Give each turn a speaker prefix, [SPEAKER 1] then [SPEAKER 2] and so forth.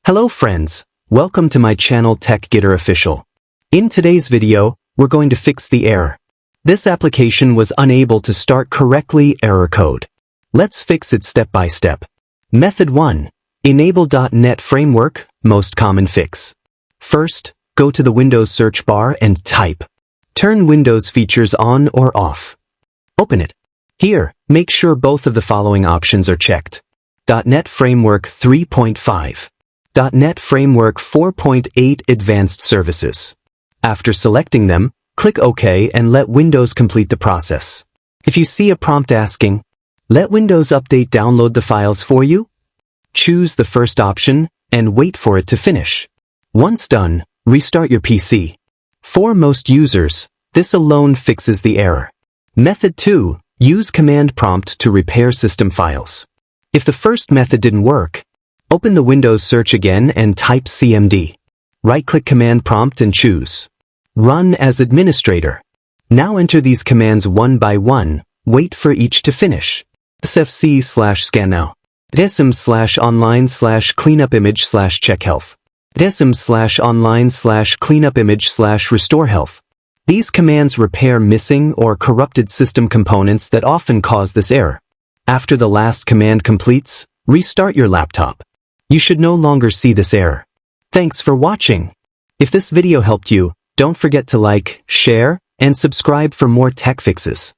[SPEAKER 1] Hello friends, welcome to my channel TechGetter Official. In today's video, we're going to fix the error. This application was unable to start correctly error code. Let's fix it step by step. Method 1. Enable .NET Framework, most common fix. First, go to the Windows search bar and type. Turn Windows features on or off. Open it. Here, make sure both of the following options are checked. .NET Framework 3.5. .NET Framework 4.8 Advanced Services. After selecting them, click OK and let Windows complete the process. If you see a prompt asking, "Let Windows Update download the files for you?" choose the first option and wait for it to finish. Once done, restart your PC. For most users, this alone fixes the error. Method 2. Use command prompt to repair system files. If the first method didn't work, open the Windows search again and type cmd. Right-click command prompt and choose Run as administrator. Now enter these commands one by one, wait for each to finish. SFC/scannow. DISM/online/cleanupimage/CheckHealth. DISM/online/cleanupimage/RestoreHealth. These commands repair missing or corrupted system components that often cause this error. After the last command completes, restart your laptop. You should no longer see this error. Thanks for watching. If this video helped you, don't forget to like, share, and subscribe for more tech fixes.